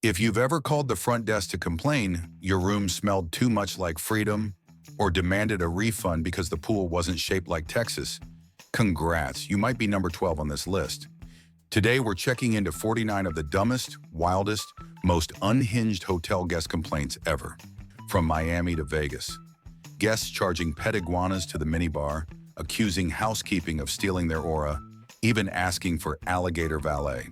If you've ever called the front desk to complain your room smelled too much like freedom or demanded a refund because the pool wasn't shaped like Texas, congrats, you might be number 12 on this list. Today, we're checking into 49 of the dumbest, wildest, most unhinged hotel guest complaints ever. From Miami to Vegas. Guests charging pet iguanas to the minibar, accusing housekeeping of stealing their aura, even asking for alligator valet.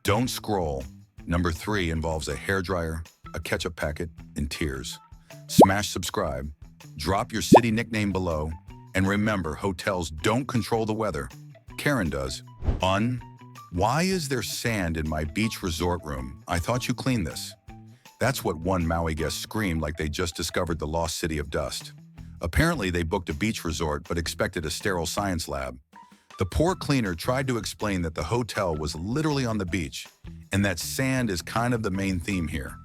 Don't scroll. Number 3 involves a hairdryer, a ketchup packet, and tears. Smash subscribe, drop your city nickname below, and remember, hotels don't control the weather. Karen does. Why is there sand in my beach resort room? I thought you cleaned this. That's what one Maui guest screamed like they just discovered the lost city of dust. Apparently, they booked a beach resort but expected a sterile science lab. The poor cleaner tried to explain that the hotel was literally on the beach and that sand is kind of the main theme here.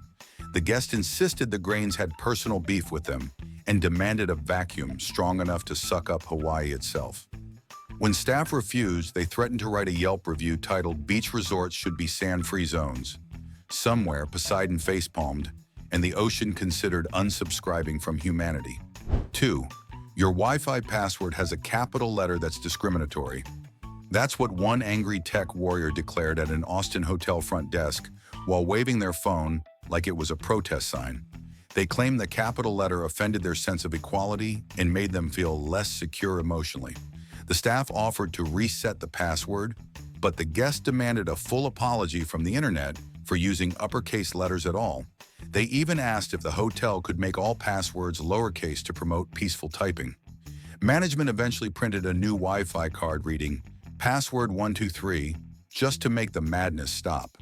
The guest insisted the grains had personal beef with them and demanded a vacuum strong enough to suck up Hawaii itself. When staff refused, they threatened to write a Yelp review titled "Beach Resorts Should Be Sand-Free Zones." Somewhere, Poseidon facepalmed, and the ocean considered unsubscribing from humanity. 2. Your Wi-Fi password has a capital letter that's discriminatory. That's what one angry tech warrior declared at an Austin hotel front desk while waving their phone like it was a protest sign. They claimed the capital letter offended their sense of equality and made them feel less secure emotionally. The staff offered to reset the password, but the guest demanded a full apology from the internet for using uppercase letters at all. They even asked if the hotel could make all passwords lowercase to promote peaceful typing. Management eventually printed a new Wi-Fi card reading, "Password 123, just to make the madness stop.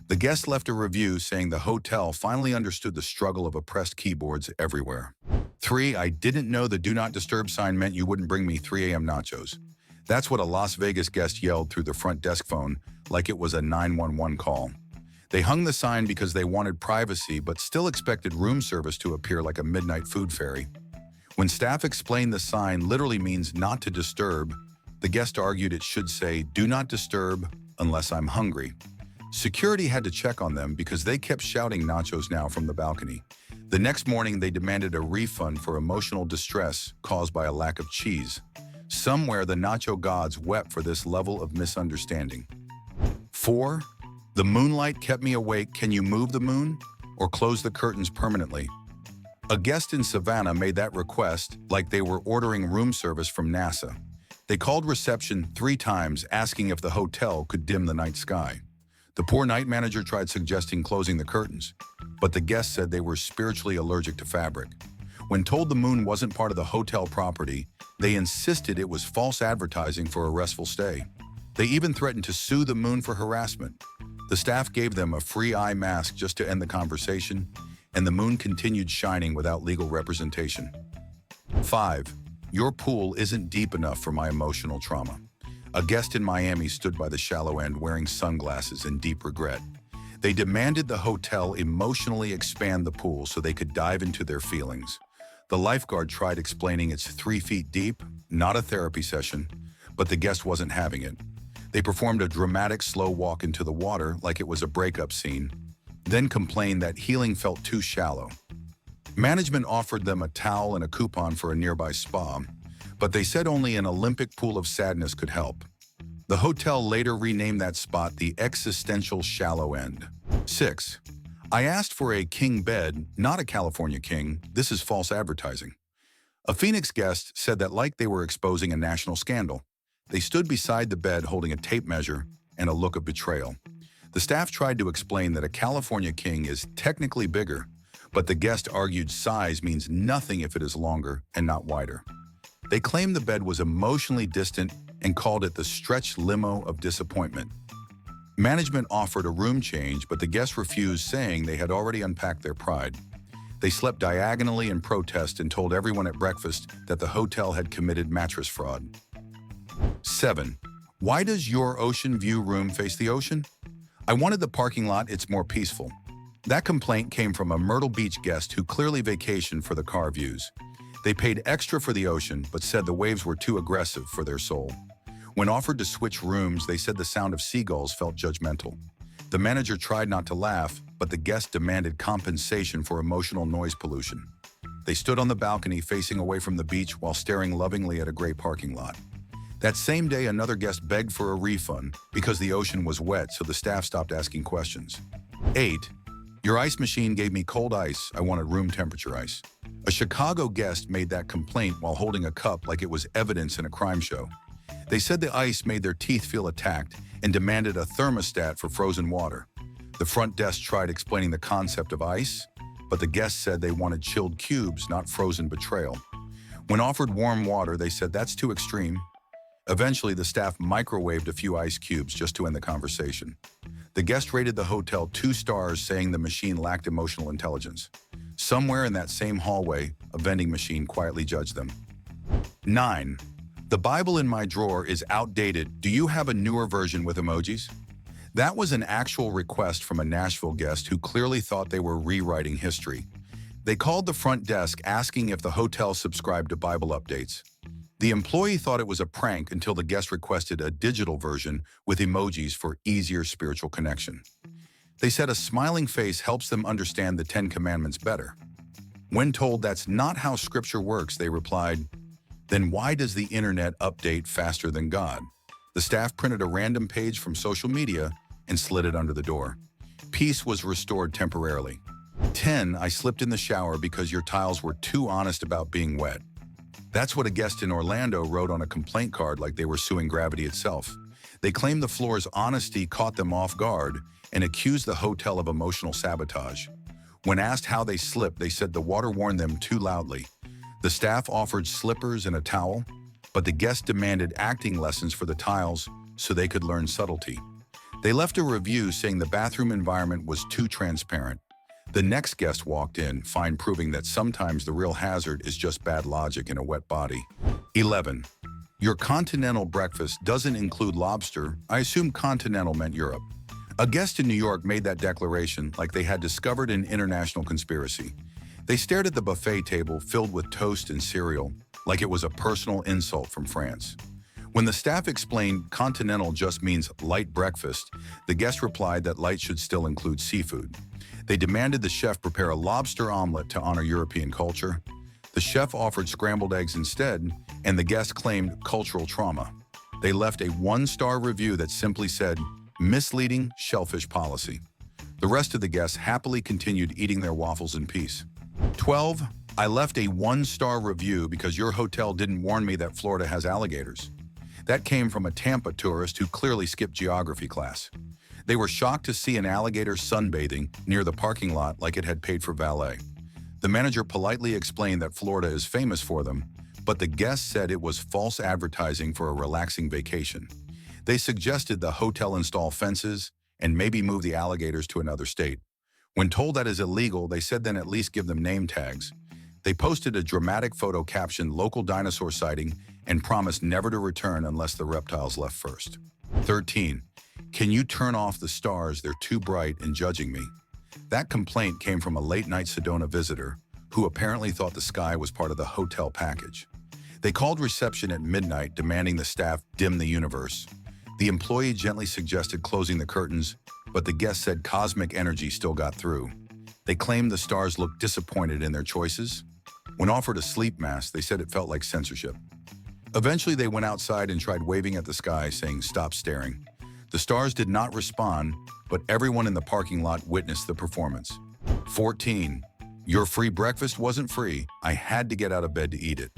The guest left a review saying the hotel finally understood the struggle of oppressed keyboards everywhere. 3. I didn't know the do not disturb sign meant you wouldn't bring me 3 a.m. nachos. That's what a Las Vegas guest yelled through the front desk phone like it was a 911 call. They hung the sign because they wanted privacy but still expected room service to appear like a midnight food fairy. When staff explained the sign literally means not to disturb, the guest argued it should say, "Do not disturb unless I'm hungry." Security had to check on them because they kept shouting nachos now from the balcony. The next morning, they demanded a refund for emotional distress caused by a lack of cheese. Somewhere, the nacho gods wept for this level of misunderstanding. 4. The moonlight kept me awake. Can you move the moon or close the curtains permanently? A guest in Savannah made that request like they were ordering room service from NASA. They called reception 3 times asking if the hotel could dim the night sky. The poor night manager tried suggesting closing the curtains, but the guests said they were spiritually allergic to fabric. When told the moon wasn't part of the hotel property, they insisted it was false advertising for a restful stay. They even threatened to sue the moon for harassment. The staff gave them a free eye mask just to end the conversation, and the moon continued shining without legal representation. 5. Your pool isn't deep enough for my emotional trauma. A guest in Miami stood by the shallow end wearing sunglasses in deep regret. They demanded the hotel emotionally expand the pool so they could dive into their feelings. The lifeguard tried explaining it's 3 feet deep, not a therapy session, but the guest wasn't having it. They performed a dramatic slow walk into the water like it was a breakup scene, then complained that healing felt too shallow. Management offered them a towel and a coupon for a nearby spa, but they said only an Olympic pool of sadness could help. The hotel later renamed that spot the existential shallow end. 6. I asked for a king bed, not a California king. This is false advertising. A Phoenix guest said that like they were exposing a national scandal. They stood beside the bed holding a tape measure and a look of betrayal. The staff tried to explain that a California king is technically bigger, but the guest argued size means nothing if it is longer and not wider. They claimed the bed was emotionally distant and called it the stretch limo of disappointment. Management offered a room change, but the guests refused, saying they had already unpacked their pride. They slept diagonally in protest and told everyone at breakfast that the hotel had committed mattress fraud. 7. Why does your ocean view room face the ocean? I wanted the parking lot, it's more peaceful. That complaint came from a Myrtle Beach guest who clearly vacationed for the car views. They paid extra for the ocean, but said the waves were too aggressive for their soul. When offered to switch rooms, they said the sound of seagulls felt judgmental. The manager tried not to laugh, but the guest demanded compensation for emotional noise pollution. They stood on the balcony facing away from the beach while staring lovingly at a gray parking lot. That same day, another guest begged for a refund because the ocean was wet, so the staff stopped asking questions. 8. Your ice machine gave me cold ice. I wanted room temperature ice. A Chicago guest made that complaint while holding a cup like it was evidence in a crime show. They said the ice made their teeth feel attacked and demanded a thermostat for frozen water. The front desk tried explaining the concept of ice, but the guests said they wanted chilled cubes, not frozen betrayal. When offered warm water, they said that's too extreme. Eventually, the staff microwaved a few ice cubes just to end the conversation. The guest rated the hotel 2 stars, saying the machine lacked emotional intelligence. Somewhere in that same hallway, a vending machine quietly judged them. 9. The Bible in my drawer is outdated. Do you have a newer version with emojis? That was an actual request from a Nashville guest who clearly thought they were rewriting history. They called the front desk asking if the hotel subscribed to Bible updates. The employee thought it was a prank until the guest requested a digital version with emojis for easier spiritual connection. They said a smiling face helps them understand the 10 Commandments better. When told that's not how Scripture works, they replied, "Then why does the internet update faster than God?" The staff printed a random page from social media and slid it under the door. Peace was restored temporarily. 10. I slipped in the shower because your tiles were too honest about being wet. That's what a guest in Orlando wrote on a complaint card like they were suing gravity itself. They claimed the floor's honesty caught them off guard and accused the hotel of emotional sabotage. When asked how they slipped, they said the water warned them too loudly. The staff offered slippers and a towel, but the guest demanded acting lessons for the tiles so they could learn subtlety. They left a review saying the bathroom environment was too transparent. The next guest walked in, fine, proving that sometimes the real hazard is just bad logic in a wet body. 11. Your continental breakfast doesn't include lobster. I assume continental meant Europe. A guest in New York made that declaration like they had discovered an international conspiracy. They stared at the buffet table filled with toast and cereal like it was a personal insult from France. When the staff explained continental just means light breakfast, the guest replied that light should still include seafood. They demanded the chef prepare a lobster omelet to honor European culture. The chef offered scrambled eggs instead, and the guest claimed cultural trauma. They left a 1-star review that simply said, "Misleading shellfish policy." The rest of the guests happily continued eating their waffles in peace. 12. I left a 1-star review because your hotel didn't warn me that Florida has alligators. That came from a Tampa tourist who clearly skipped geography class. They were shocked to see an alligator sunbathing near the parking lot like it had paid for valet. The manager politely explained that Florida is famous for them, but the guests said it was false advertising for a relaxing vacation. They suggested the hotel install fences and maybe move the alligators to another state. When told that is illegal, they said then at least give them name tags. They posted a dramatic photo captioned "Local dinosaur sighting" and promised never to return unless the reptiles left first. 13. Can you turn off the stars? They're too bright and judging me. That complaint came from a late-night Sedona visitor who apparently thought the sky was part of the hotel package. They called reception at midnight demanding the staff dim the universe. The employee gently suggested closing the curtains, but the guest said cosmic energy still got through. They claimed the stars looked disappointed in their choices. When offered a sleep mask, they said it felt like censorship. Eventually, they went outside and tried waving at the sky, saying, "Stop staring." The stars did not respond, but everyone in the parking lot witnessed the performance. 14. Your free breakfast wasn't free. I had to get out of bed to eat it.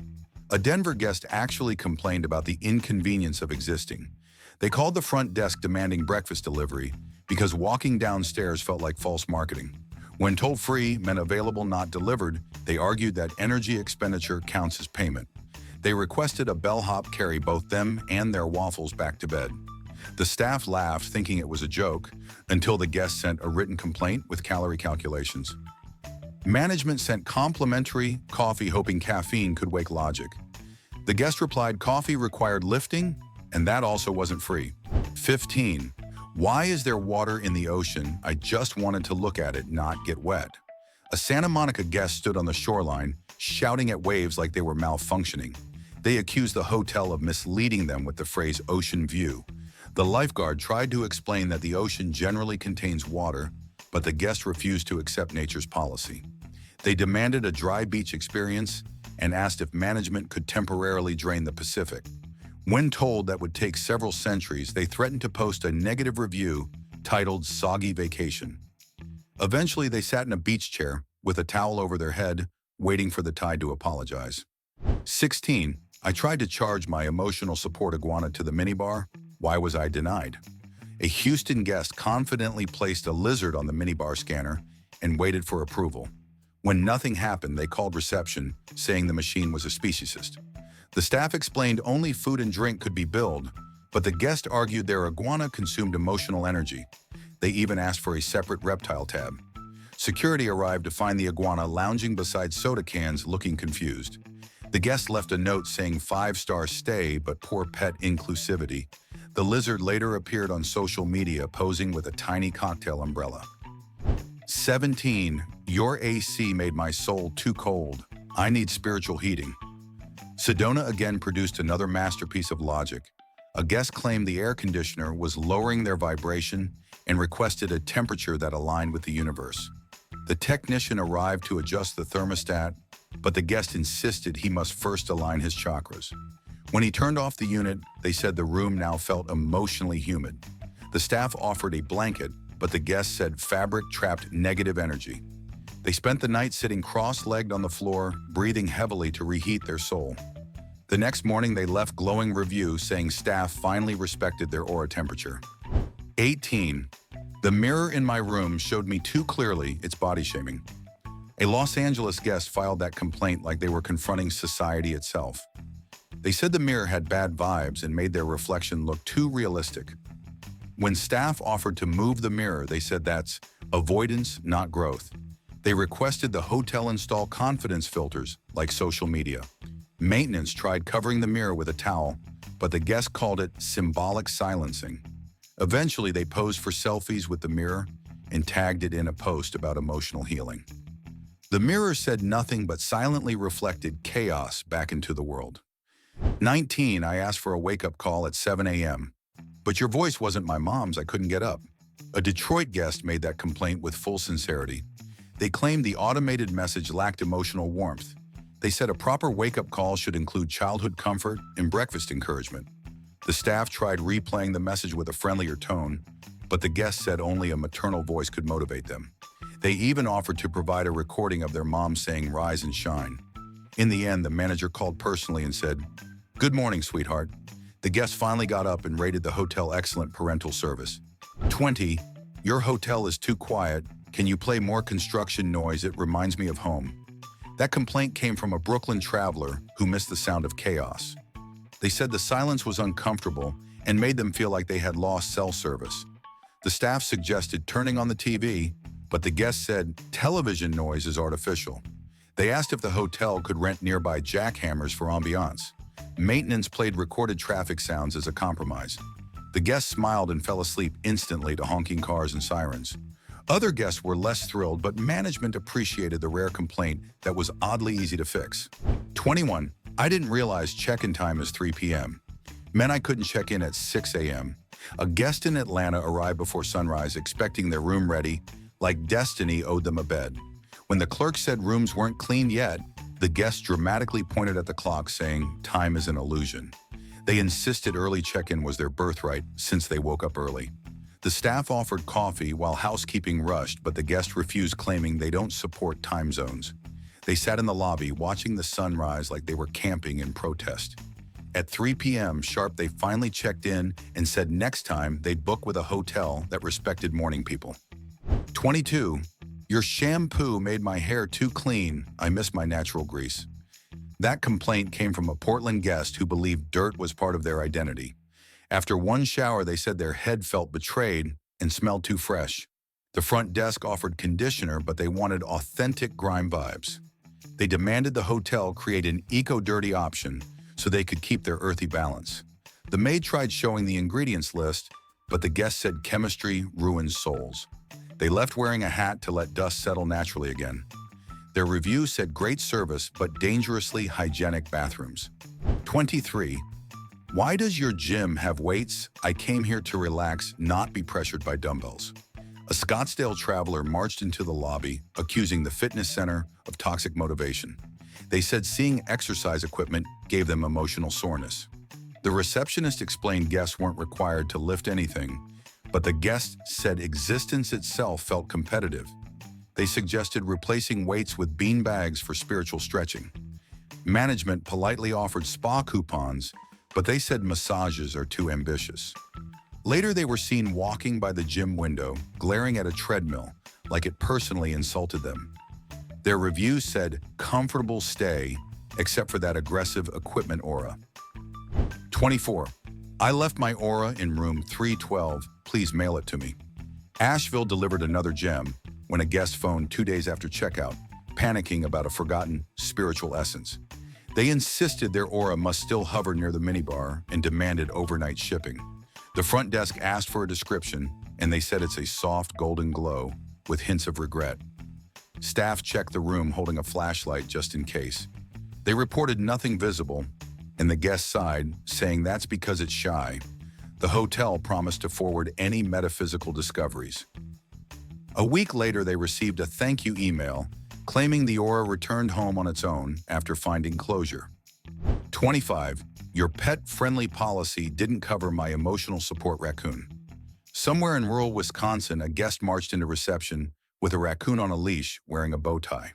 A Denver guest actually complained about the inconvenience of existing. They called the front desk demanding breakfast delivery because walking downstairs felt like false marketing. When told free meant available, not delivered, they argued that energy expenditure counts as payment. They requested a bellhop carry both them and their waffles back to bed. The staff laughed, thinking it was a joke, until the guest sent a written complaint with calorie calculations. Management sent complimentary coffee, hoping caffeine could wake logic. The guest replied coffee required lifting, and that also wasn't free. 15. Why is there water in the ocean? I just wanted to look at it, not get wet. A Santa Monica guest stood on the shoreline, shouting at waves like they were malfunctioning. They accused the hotel of misleading them with the phrase ocean view. The lifeguard tried to explain that the ocean generally contains water, but the guest refused to accept nature's policy. They demanded a dry beach experience and asked if management could temporarily drain the Pacific. When told that would take several centuries, they threatened to post a negative review titled "Soggy Vacation." Eventually, they sat in a beach chair with a towel over their head, waiting for the tide to apologize. 16. I tried to charge my emotional support iguana to the minibar. Why was I denied? A Houston guest confidently placed a lizard on the minibar scanner and waited for approval. When nothing happened, they called reception, saying the machine was a speciesist. The staff explained only food and drink could be billed, but the guest argued their iguana consumed emotional energy. They even asked for a separate reptile tab. Security arrived to find the iguana lounging beside soda cans, looking confused. The guest left a note saying 5-star stay but poor pet inclusivity. The lizard later appeared on social media posing with a tiny cocktail umbrella. 17. Your AC made my soul too cold. I need spiritual heating. Sedona again produced another masterpiece of logic. A guest claimed the air conditioner was lowering their vibration and requested a temperature that aligned with the universe. The technician arrived to adjust the thermostat, but the guest insisted he must first align his chakras. When he turned off the unit, they said the room now felt emotionally humid. The staff offered a blanket, but the guest said fabric trapped negative energy. They spent the night sitting cross-legged on the floor, breathing heavily to reheat their soul. The next morning, they left glowing review saying staff finally respected their aura temperature. 18. The mirror in my room showed me too clearly its body shaming. A Los Angeles guest filed that complaint like they were confronting society itself. They said the mirror had bad vibes and made their reflection look too realistic. When staff offered to move the mirror, they said that's avoidance, not growth. They requested the hotel install confidence filters, like social media. Maintenance tried covering the mirror with a towel, but the guest called it symbolic silencing. Eventually, they posed for selfies with the mirror and tagged it in a post about emotional healing. The mirror said nothing but silently reflected chaos back into the world. 19. I asked for a wake-up call at 7 a.m. But your voice wasn't my mom's, I couldn't get up. A Detroit guest made that complaint with full sincerity. They claimed the automated message lacked emotional warmth. They said a proper wake-up call should include childhood comfort and breakfast encouragement. The staff tried replaying the message with a friendlier tone, but the guest said only a maternal voice could motivate them. They even offered to provide a recording of their mom saying "rise and shine." In the end, the manager called personally and said, "Good morning, sweetheart." The guest finally got up and rated the hotel excellent parental service. 20. Your hotel is too quiet. Can you play more construction noise? It reminds me of home. That complaint came from a Brooklyn traveler who missed the sound of chaos. They said the silence was uncomfortable and made them feel like they had lost cell service. The staff suggested turning on the TV, but the guest said television noise is artificial. They asked if the hotel could rent nearby jackhammers for ambiance. Maintenance played recorded traffic sounds as a compromise. The guests smiled and fell asleep instantly to honking cars and sirens. Other guests were less thrilled, but management appreciated the rare complaint that was oddly easy to fix. 21. I didn't realize check-in time is 3 p.m. Meant I couldn't check in at 6 a.m. A guest in Atlanta arrived before sunrise, expecting their room ready, like destiny owed them a bed. When the clerk said rooms weren't cleaned yet, the guest dramatically pointed at the clock, saying, "Time is an illusion." They insisted early check-in was their birthright since they woke up early. The staff offered coffee while housekeeping rushed, but the guest refused, claiming they don't support time zones. They sat in the lobby, watching the sunrise like they were camping in protest. At 3 p.m. sharp, they finally checked in and said next time they'd book with a hotel that respected morning people. 22. Your shampoo made my hair too clean. I miss my natural grease. That complaint came from a Portland guest who believed dirt was part of their identity. After one shower, they said their head felt betrayed and smelled too fresh. The front desk offered conditioner, but they wanted authentic grime vibes. They demanded the hotel create an eco-dirty option so they could keep their earthy balance. The maid tried showing the ingredients list, but the guest said chemistry ruins souls. They left wearing a hat to let dust settle naturally again. Their review said great service, but dangerously hygienic bathrooms. 23. Why does your gym have weights? I came here to relax, not be pressured by dumbbells. A Scottsdale traveler marched into the lobby, accusing the fitness center of toxic motivation. They said seeing exercise equipment gave them emotional soreness. The receptionist explained guests weren't required to lift anything, but the guest said existence itself felt competitive. They suggested replacing weights with bean bags for spiritual stretching. Management politely offered spa coupons, but they said massages are too ambitious. Later, they were seen walking by the gym window, glaring at a treadmill, like it personally insulted them. Their reviews said, comfortable stay, except for that aggressive equipment aura. 24. I left my aura in room 312, please mail it to me. Asheville delivered another gem when a guest phoned 2 days after checkout, panicking about a forgotten spiritual essence. They insisted their aura must still hover near the minibar and demanded overnight shipping. The front desk asked for a description, and they said it's a soft golden glow with hints of regret. Staff checked the room holding a flashlight just in case. They reported nothing visible, and the guest sighed, saying that's because it's shy. The hotel promised to forward any metaphysical discoveries. A week later, they received a thank you email claiming the aura returned home on its own after finding closure. 25. Your pet-friendly policy didn't cover my emotional support raccoon. Somewhere in rural Wisconsin, a guest marched into reception with a raccoon on a leash wearing a bow tie.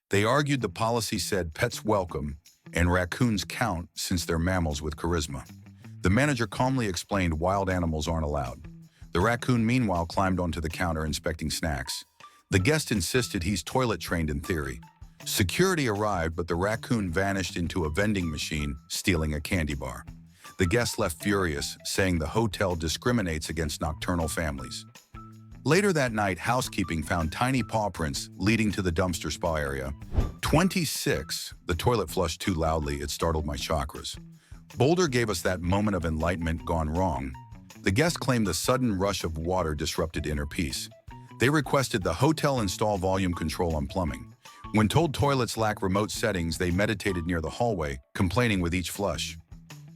They argued the policy said pets welcome and raccoons count since they're mammals with charisma. The manager calmly explained wild animals aren't allowed. The raccoon meanwhile climbed onto the counter inspecting snacks. The guest insisted he's toilet trained in theory. Security arrived, but the raccoon vanished into a vending machine, stealing a candy bar. The guest left furious, saying the hotel discriminates against nocturnal families. Later that night, housekeeping found tiny paw prints leading to the dumpster spa area. 26. The toilet flushed too loudly, it startled my chakras. Boulder gave us that moment of enlightenment gone wrong. The guest claimed the sudden rush of water disrupted inner peace. They requested the hotel install volume control on plumbing. When told toilets lack remote settings, they meditated near the hallway, complaining with each flush.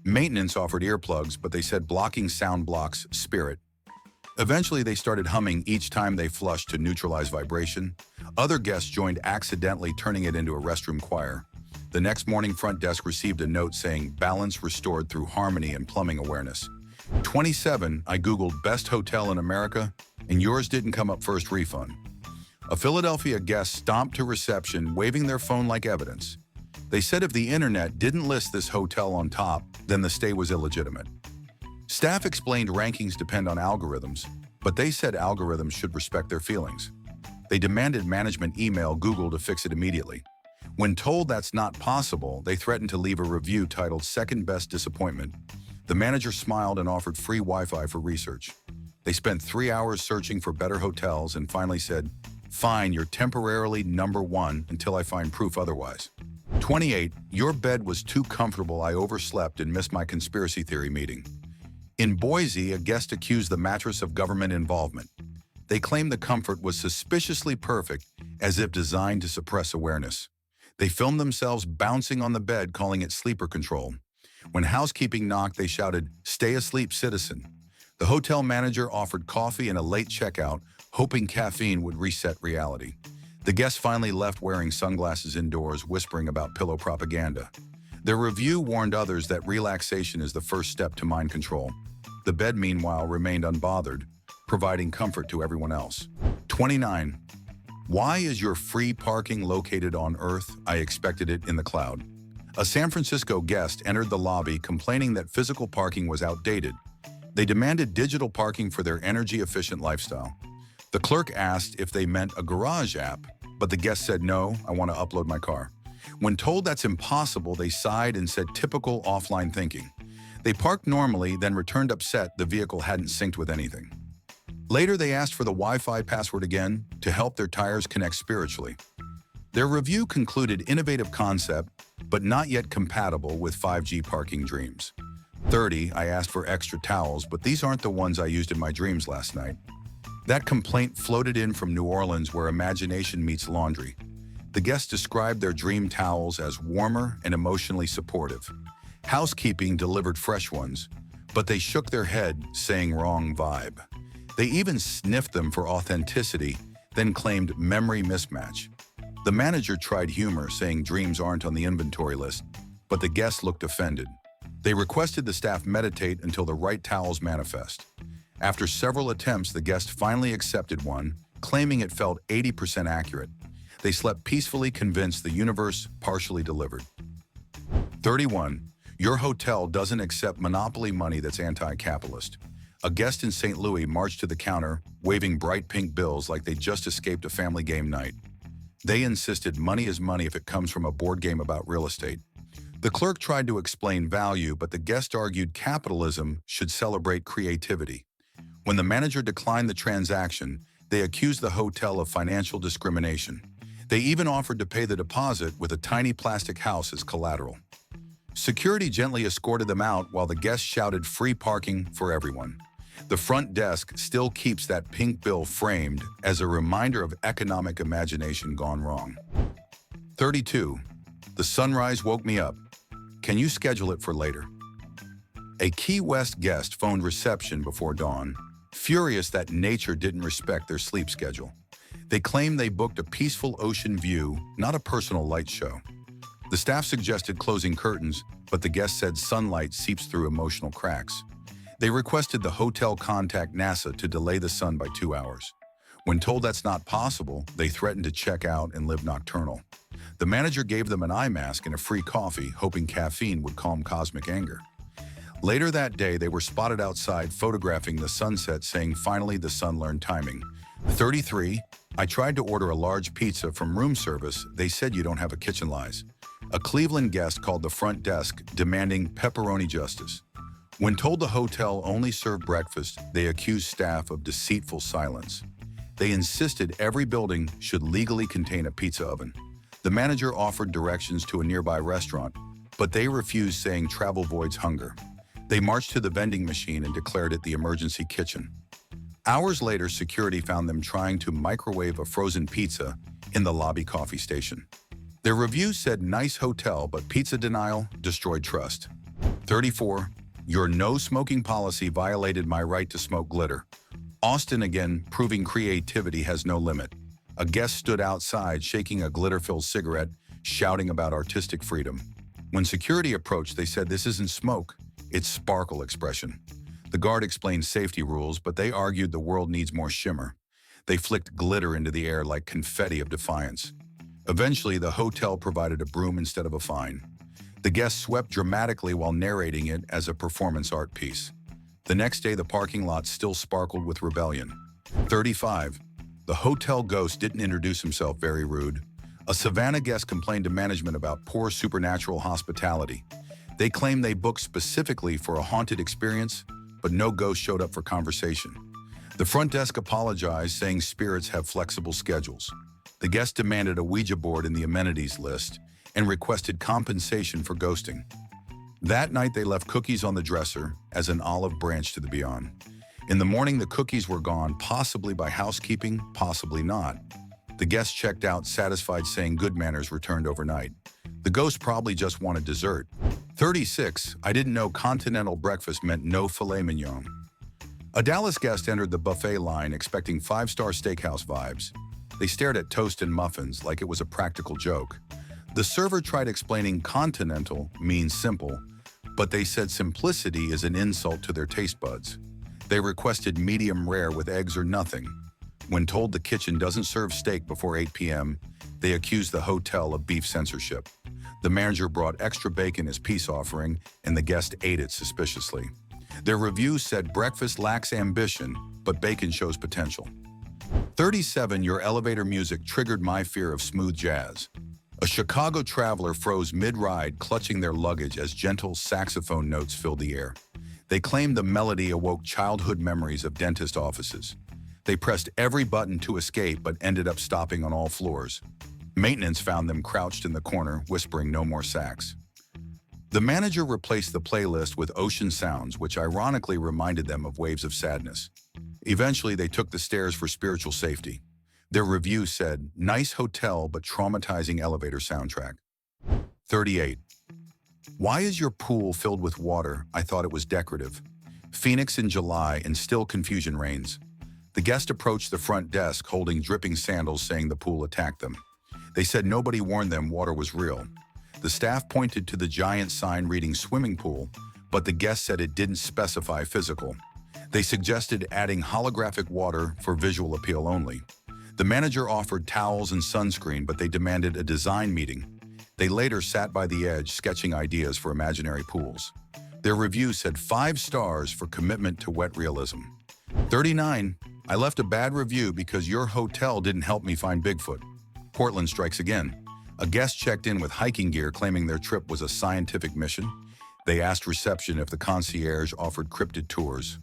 Maintenance offered earplugs, but they said blocking sound blocks spirit. Eventually, they started humming each time they flushed to neutralize vibration. Other guests joined, accidentally turning it into a restroom choir. The next morning, front desk received a note saying balance restored through harmony and plumbing awareness. 27. I Googled best hotel in America, and yours didn't come up first. Refund. A Philadelphia guest stomped to reception, waving their phone like evidence. They said if the internet didn't list this hotel on top, then the stay was illegitimate. Staff explained rankings depend on algorithms, but they said algorithms should respect their feelings. They demanded management email Google to fix it immediately. When told that's not possible, they threatened to leave a review titled Second Best Disappointment. The manager smiled and offered free Wi-Fi for research. They spent 3 hours searching for better hotels and finally said, fine, you're temporarily number one until I find proof otherwise. 28. Your bed was too comfortable, I overslept and missed my conspiracy theory meeting. In Boise, a guest accused the mattress of government involvement. They claimed the comfort was suspiciously perfect, as if designed to suppress awareness. They filmed themselves bouncing on the bed, calling it sleeper control. When housekeeping knocked, they shouted, "Stay asleep, citizen." The hotel manager offered coffee and a late checkout, hoping caffeine would reset reality. The guests finally left wearing sunglasses indoors, whispering about pillow propaganda. Their review warned others that relaxation is the first step to mind control. The bed, meanwhile, remained unbothered, providing comfort to everyone else. 29. Why is your free parking located on Earth? I expected it in the cloud. A San Francisco guest entered the lobby complaining that physical parking was outdated. They demanded digital parking for their energy-efficient lifestyle. The clerk asked if they meant a garage app, but the guest said, no, I want to upload my car. When told that's impossible, they sighed and said typical offline thinking. They parked normally, then returned upset the vehicle hadn't synced with anything. Later, they asked for the Wi-Fi password again to help their tires connect spiritually. Their review concluded innovative concept, but not yet compatible with 5G parking dreams. 30. I asked for extra towels, but these aren't the ones I used in my dreams last night. That complaint floated in from New Orleans, where imagination meets laundry. The guests described their dream towels as warmer and emotionally supportive. Housekeeping delivered fresh ones, but they shook their head, saying wrong vibe. They even sniffed them for authenticity, then claimed memory mismatch. The manager tried humor, saying dreams aren't on the inventory list, but the guests looked offended. They requested the staff meditate until the right towels manifest. After several attempts, the guest finally accepted one, claiming it felt 80% accurate. They slept peacefully, convinced the universe partially delivered. 31. Your hotel doesn't accept monopoly money that's anti-capitalist. A guest in St. Louis marched to the counter, waving bright pink bills like they just escaped a family game night. They insisted money is money if it comes from a board game about real estate. The clerk tried to explain value, but the guest argued capitalism should celebrate creativity. When the manager declined the transaction, they accused the hotel of financial discrimination. They even offered to pay the deposit with a tiny plastic house as collateral. Security gently escorted them out while the guests shouted free parking for everyone. The front desk still keeps that pink bill framed as a reminder of economic imagination gone wrong. 32. The sunrise woke me up. Can you schedule it for later? A Key West guest phoned reception before dawn, furious that nature didn't respect their sleep schedule. They claimed they booked a peaceful ocean view, not a personal light show. The staff suggested closing curtains, but the guest said sunlight seeps through emotional cracks. They requested the hotel contact NASA to delay the sun by 2 hours. When told that's not possible, they threatened to check out and live nocturnal. The manager gave them an eye mask and a free coffee, hoping caffeine would calm cosmic anger. Later that day, they were spotted outside photographing the sunset, saying finally the sun learned timing. 33. I tried to order a large pizza from room service. They said you don't have a kitchen lice. A Cleveland guest called the front desk, demanding pepperoni justice. When told the hotel only served breakfast, they accused staff of deceitful silence. They insisted every building should legally contain a pizza oven. The manager offered directions to a nearby restaurant, but they refused, saying travel voids hunger. They marched to the vending machine and declared it the emergency kitchen. Hours later, security found them trying to microwave a frozen pizza in the lobby coffee station. Their review said nice hotel, but pizza denial destroyed trust. 34. Your no smoking policy violated my right to smoke glitter. Austin again, proving creativity has no limit. A guest stood outside shaking a glitter-filled cigarette, shouting about artistic freedom. When security approached, they said this isn't smoke, it's sparkle expression. The guard explained safety rules, but they argued the world needs more shimmer. They flicked glitter into the air like confetti of defiance. Eventually, the hotel provided a broom instead of a fine. The guests swept dramatically while narrating it as a performance art piece. The next day, the parking lot still sparkled with rebellion. 35. The hotel ghost didn't introduce himself, very rude. A Savannah guest complained to management about poor supernatural hospitality. They claimed they booked specifically for a haunted experience, but no ghost showed up for conversation. The front desk apologized, saying spirits have flexible schedules. The guest demanded a Ouija board in the amenities list and requested compensation for ghosting. That night, they left cookies on the dresser as an olive branch to the beyond. In the morning, the cookies were gone, possibly by housekeeping, possibly not. The guests checked out, satisfied, saying good manners returned overnight. The ghost probably just wanted dessert. 36. I didn't know continental breakfast meant no filet mignon. A Dallas guest entered the buffet line expecting five-star steakhouse vibes. They stared at toast and muffins like it was a practical joke. The server tried explaining continental means simple, but they said simplicity is an insult to their taste buds. They requested medium rare with eggs or nothing. When told the kitchen doesn't serve steak before 8 p.m., they accused the hotel of beef censorship. The manager brought extra bacon as peace offering, and the guest ate it suspiciously. Their review said breakfast lacks ambition, but bacon shows potential. 37. Your elevator music triggered my fear of smooth jazz. A Chicago traveler froze mid-ride, clutching their luggage as gentle saxophone notes filled the air. They claimed the melody awoke childhood memories of dentist offices. They pressed every button to escape but ended up stopping on all floors. Maintenance found them crouched in the corner, whispering no more sax. The manager replaced the playlist with ocean sounds, which ironically reminded them of waves of sadness. Eventually, they took the stairs for spiritual safety. Their review said, nice hotel but traumatizing elevator soundtrack. 38. Why is your pool filled with water? I thought it was decorative. Phoenix in July and still confusion reigns. The guest approached the front desk holding dripping sandals saying the pool attacked them. They said nobody warned them water was real. The staff pointed to the giant sign reading swimming pool, but the guest said it didn't specify physical. They suggested adding holographic water for visual appeal only. The manager offered towels and sunscreen, but they demanded a design meeting. They later sat by the edge sketching ideas for imaginary pools. Their review said 5 stars for commitment to wet realism. 39. I left a bad review because your hotel didn't help me find Bigfoot. Portland strikes again. A guest checked in with hiking gear claiming their trip was a scientific mission. They asked reception if the concierge offered cryptid tours.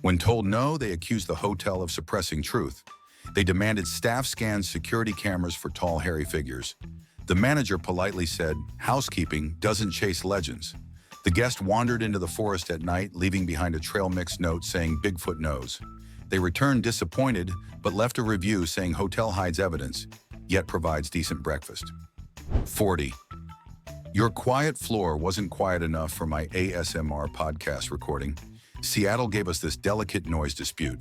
When told no, they accused the hotel of suppressing truth. They demanded staff scan security cameras for tall, hairy figures. The manager politely said, "Housekeeping doesn't chase legends." The guest wandered into the forest at night, leaving behind a trail mix note saying Bigfoot knows. They returned disappointed, but left a review saying hotel hides evidence, yet provides decent breakfast. 40. Your quiet floor wasn't quiet enough for my ASMR podcast recording. Seattle gave us this delicate noise dispute.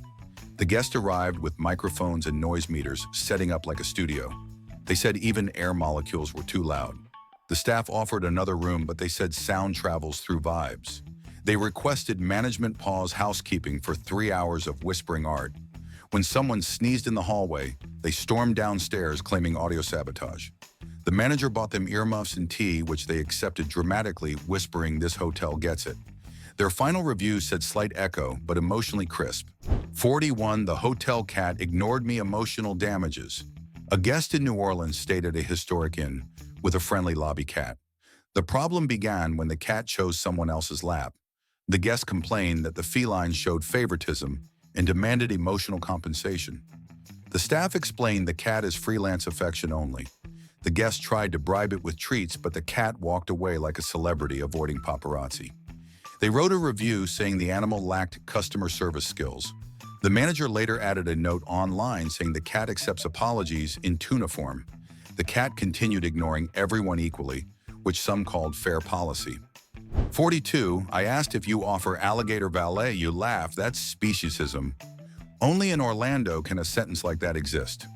The guest arrived with microphones and noise meters, setting up like a studio. They said even air molecules were too loud. The staff offered another room, but they said sound travels through vibes. They requested management pause housekeeping for 3 hours of whispering art. When someone sneezed in the hallway, they stormed downstairs claiming audio sabotage. The manager bought them earmuffs and tea, which they accepted dramatically, whispering, "This hotel gets it." Their final review said slight echo, but emotionally crisp. 41. The hotel cat ignored me, emotional damages. A guest in New Orleans stayed at a historic inn with a friendly lobby cat. The problem began when the cat chose someone else's lap. The guest complained that the feline showed favoritism and demanded emotional compensation. The staff explained the cat is freelance affection only. The guest tried to bribe it with treats, but the cat walked away like a celebrity, avoiding paparazzi. They wrote a review saying the animal lacked customer service skills. The manager later added a note online saying the cat accepts apologies in tuna form. The cat continued ignoring everyone equally, which some called fair policy. 42. I asked if you offer alligator valet. You laughed. That's speciesism. Only in Orlando can a sentence like that exist.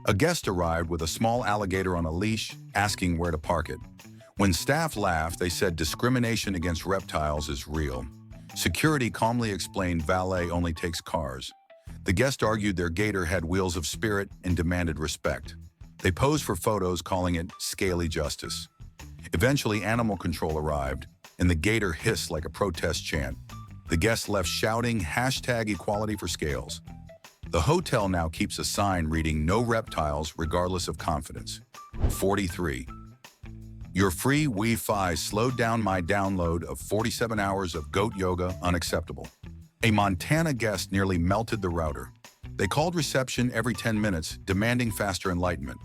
A guest arrived with a small alligator on a leash, asking where to park it. When staff laughed, they said discrimination against reptiles is real. Security calmly explained valet only takes cars. The guest argued their gator had wheels of spirit and demanded respect. They posed for photos, calling it scaly justice. Eventually, animal control arrived, and the gator hissed like a protest chant. The guest left shouting, #equality for scales. The hotel now keeps a sign reading no reptiles regardless of confidence. 43. Your free Wi-Fi slowed down my download of 47 hours of goat yoga, unacceptable. A Montana guest nearly melted the router. They called reception every 10 minutes, demanding faster enlightenment.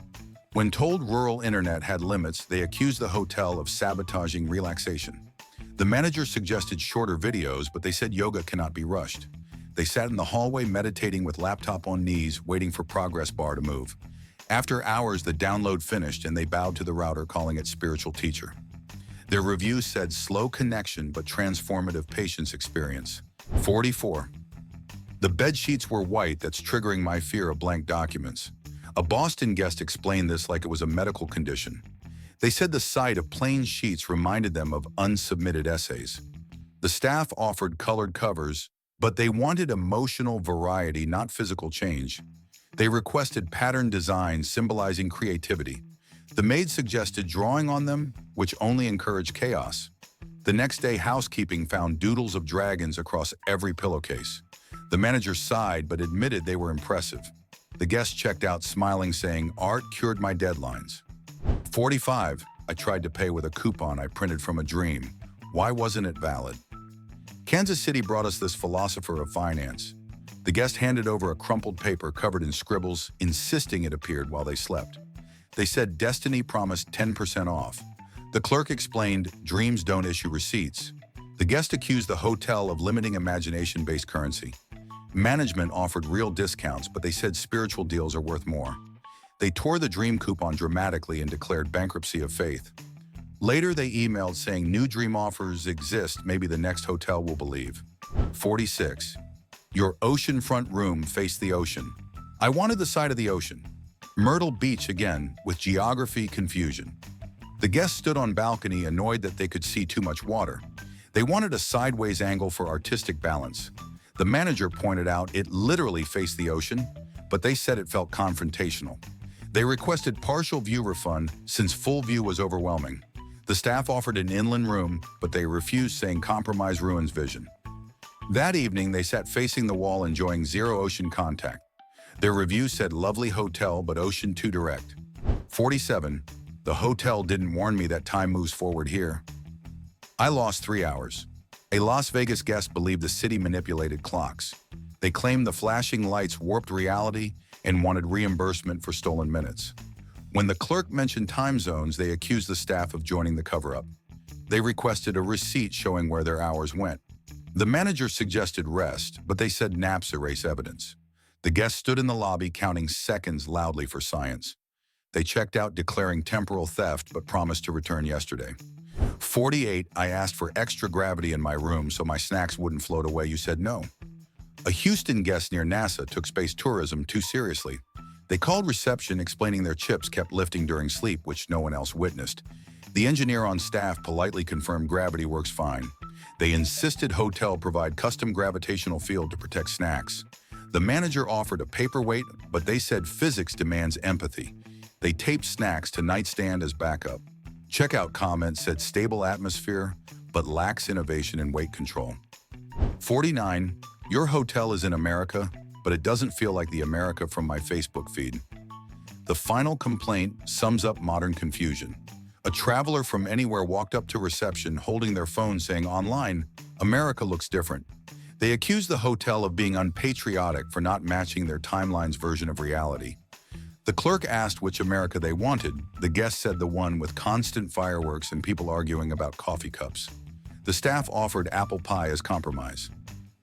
When told rural internet had limits, they accused the hotel of sabotaging relaxation. The manager suggested shorter videos, but they said yoga cannot be rushed. They sat in the hallway meditating with laptop on knees, waiting for progress bar to move. After hours, the download finished and they bowed to the router, calling it spiritual teacher. Their review said slow connection but transformative patience experience. 44. The bed sheets were white, that's triggering my fear of blank documents. A Boston guest explained this like it was a medical condition. They said the sight of plain sheets reminded them of unsubmitted essays. The staff offered colored covers, but they wanted emotional variety, not physical change. They requested pattern designs symbolizing creativity. The maid suggested drawing on them, which only encouraged chaos. The next day, housekeeping found doodles of dragons across every pillowcase. The manager sighed but admitted they were impressive. The guest checked out smiling, saying, "Art cured my deadlines." 45. I tried to pay with a coupon I printed from a dream. Why wasn't it valid? Kansas City brought us this philosopher of finance. The guest handed over a crumpled paper covered in scribbles, insisting it appeared while they slept. They said Destiny promised 10% off. The clerk explained dreams don't issue receipts. The guest accused the hotel of limiting imagination-based currency. Management offered real discounts, but they said spiritual deals are worth more. They tore the dream coupon dramatically and declared bankruptcy of faith. Later, they emailed saying new dream offers exist, maybe the next hotel will believe. 46. Your oceanfront room faced the ocean. I wanted the side of the ocean. Myrtle Beach again, with geography confusion. The guests stood on balcony, annoyed that they could see too much water. They wanted a sideways angle for artistic balance. The manager pointed out it literally faced the ocean, but they said it felt confrontational. They requested partial view refund since full view was overwhelming. The staff offered an inland room, but they refused, saying compromise ruins vision. That evening, they sat facing the wall, enjoying zero ocean contact. Their review said lovely hotel, but ocean too direct. 47. The hotel didn't warn me that time moves forward here. I lost 3 hours. A Las Vegas guest believed the city manipulated clocks. They claimed the flashing lights warped reality and wanted reimbursement for stolen minutes. When the clerk mentioned time zones, they accused the staff of joining the cover-up. They requested a receipt showing where their hours went. The manager suggested rest, but they said naps erase evidence. The guests stood in the lobby counting seconds loudly for science. They checked out declaring temporal theft but promised to return yesterday. 48. I asked for extra gravity in my room so my snacks wouldn't float away. You said no. A Houston guest near NASA took space tourism too seriously. They called reception explaining their chips kept lifting during sleep, which no one else witnessed. The engineer on staff politely confirmed gravity works fine. They insisted hotel provide custom gravitational field to protect snacks. The manager offered a paperweight, but they said physics demands empathy. They taped snacks to nightstand as backup. Checkout comments said stable atmosphere, but lacks innovation and weight control. 49. Your hotel is in America, but it doesn't feel like the America from my Facebook feed. The final complaint sums up modern confusion. A traveler from anywhere walked up to reception holding their phone saying online, America looks different. They accused the hotel of being unpatriotic for not matching their timeline's version of reality. The clerk asked which America they wanted. The guest said the one with constant fireworks and people arguing about coffee cups. The staff offered apple pie as compromise.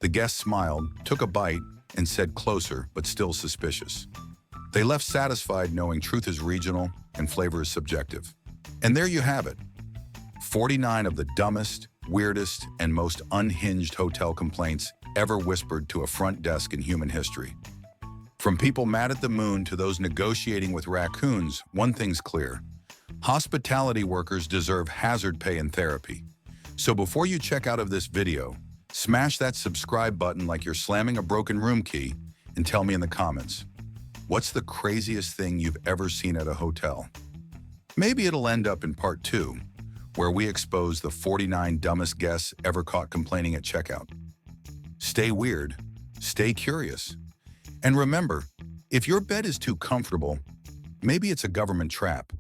The guest smiled, took a bite, and said closer, but still suspicious. They left satisfied knowing truth is regional and flavor is subjective. And there you have it. 49 of the dumbest, weirdest, and most unhinged hotel complaints ever whispered to a front desk in human history. From people mad at the moon to those negotiating with raccoons, one thing's clear. Hospitality workers deserve hazard pay and therapy. So before you check out of this video, smash that subscribe button like you're slamming a broken room key and tell me in the comments, what's the craziest thing you've ever seen at a hotel? Maybe it'll end up in part 2, where we expose the 49 dumbest guests ever caught complaining at checkout. Stay weird, stay curious. And remember, if your bed is too comfortable, maybe it's a government trap.